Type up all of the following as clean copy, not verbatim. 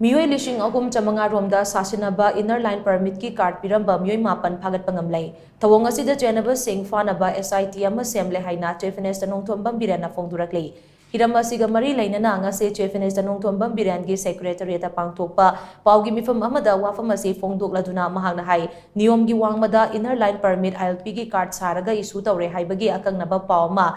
Meeoi lishing ahum chamanga romda Sasinnaba inner line permit ki card Piramba Meeoi mapan phagatpa ngamle thouong asida Chenaba shing Phanaba SIT ama Semle haina Chief Minister Nongthombam Biren na phongdorakli Piramba siga mari lainana ngase Chief Minister Nongthombam Biren gi secretariat pangthokpa paugi mifam amada wafam asi phongdokladuna mahakna hai niyom gi wangmada inner line permit ILP gi card saraga issue tawre haibagi akangnaba pawma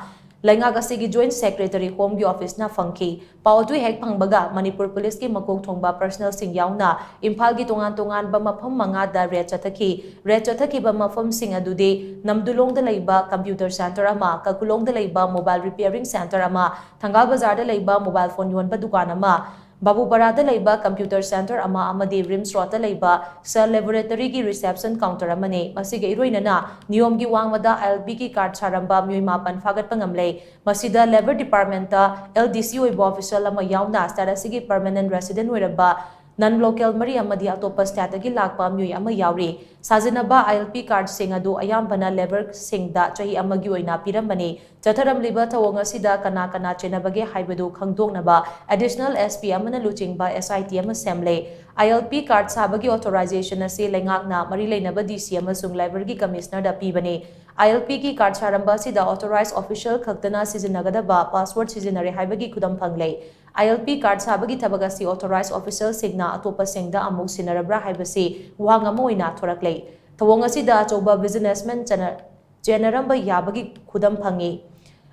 Laingak asigi Joint Secretary Home gi Office na fangki paudui hek phangbaga Manipur Police ki makok thongba personnel sing yauna Imphal gi tongan ba mafam manga da red chathaki ba mafam sing adude namdulong da leiba computer center ama kakulong da leiba mobile repairing center ama Thangal Bazar da leiba mobile phone yonba dukan ama Babu Barada leiba computer center ama amadi Rims Road da leiba cell laboratory gi reception counter amane masige iroinana niyom gi wangmada ILP ki card saramba Meeoi mapan phagatpa ngamle masida labor department ta LDC oiba official ama yauna starasigi permanent resident oiraba non local mari amadi atopa state gi lakpa Meeoi ama yauri Sasinnaba ILP card sing adu ayambana labor singda chahi amagi oina pirambani chatharam liba thouong asida kana Chenaba ge haibadu khangdoknaba additional SP amana lishing ba SIT ama Semle ILP card sabagi authorization ase lengakna mari leinaba DC amasung labor gi commissioner da pibani ILP ki card saramba sida authorized official khaktana sizinnagadaba password sizinare haibagi khudam phangle ILP card sabagi thabagasi authorized official signa atopa singda amuk sinarabra haibasi wangama oina thorakle thouong asida achoba businessman generamba yabagi khudam phangi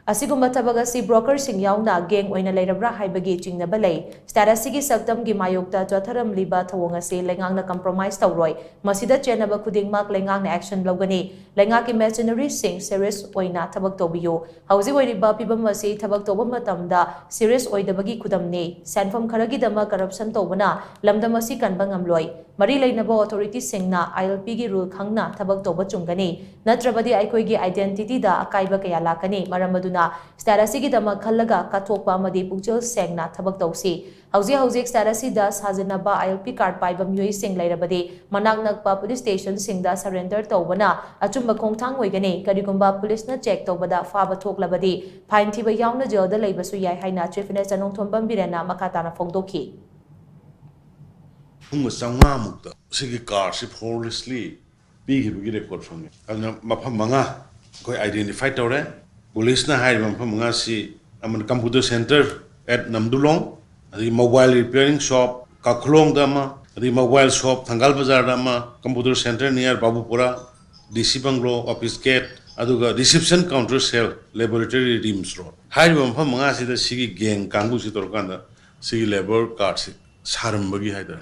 Asigumba tabagasi broker sing yauna gang oina leirabra haibagi chingnaba lei status sigi sakdam gi mayokta jatharam liba thouong ase lengangna compromise tawroi masida Chenaba khudingmak lengangna action logani lengaki machinery sing serious oina thabak tobiyo hauji oiriba pibam ase thabak toba matamda serious oidabagi khudamne sanfam kharagi dama corruption tobana lamdam asi kanba ngamloi mari leinaba authority singna ILP gi rule khangna thabak toba chungani natrabadi aikoi gi identity da akaiba kaya lakani maramadu Starasigi dama khallaga kathokpa amadi pukchel sengna thabak tausi hauji starasi da Sasinnaba ILP card paiba Meeoi sing lairabadi manak nakpa police station singda surrender tawbana achumba khongthang oigani karigumba police na check tawbada faba thoklabadi fine thiba yauna jail da leibasu yai haina Chief Minister Nongthombam Biren na makatana phongdokhi sanga mukta sigi card si flawlessly big record from adna mafam manga koi identify tawre Police na hai manga si aman computer center at Namdulong, the mobile repairing shop, Kaklong dama, the mobile shop, Thangal Bazar dama, computer center near Babupura, DC Banglo, office gate, aduga reception counter cell, laboratory Rims Road. Hai manga si the sigi gang kangu si torkanda, sigi labor card si sarambagi haida.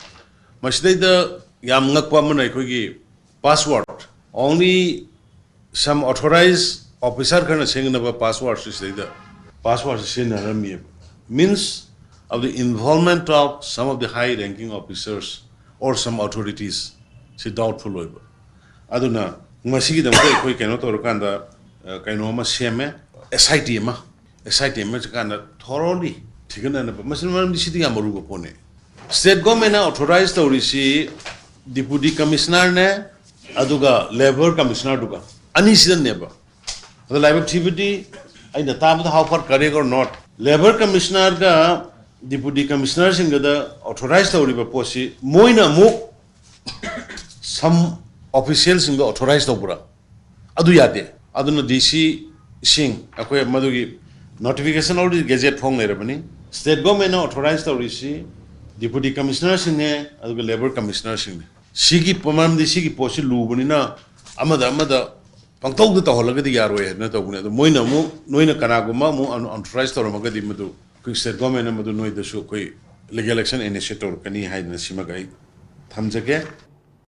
Masday the yamngakwa manai kogi password. Only some authorized officer can sing about passwords is like the passwords in means of the involvement of some of the high ranking officers or some authorities. It's doubtful. Aduna, Masigi the way cannot or kanda kainoma sheme, SIT kind thoroughly taken and a Muslim city Amarugo pone. State government authorized to receive Deputy Commissioner ne Aduga Labor Commissioner Duga. Anishan never. The live activity, I the time how far correct or not. Labor Commissioner ga Deputy Commissioner sing the authorized to river posi moina mo some officials in the authorized opera. Adu yade. Aduna DC shing akwe madugi notification already gazette phong lerabani. State government authorized to receive Deputy Commissioner sing adu Labor Commissioner sing. Sigi pamam di sigi posi lubani na amada Pangtog the Taholagadi Yarway, not of Moina Mo, Noina Kanaguma, unauthorized or Magadi Madu, quick said government Madu Noi the Shukui, legal election initiator, Kani Haina Simagai. Tamzake.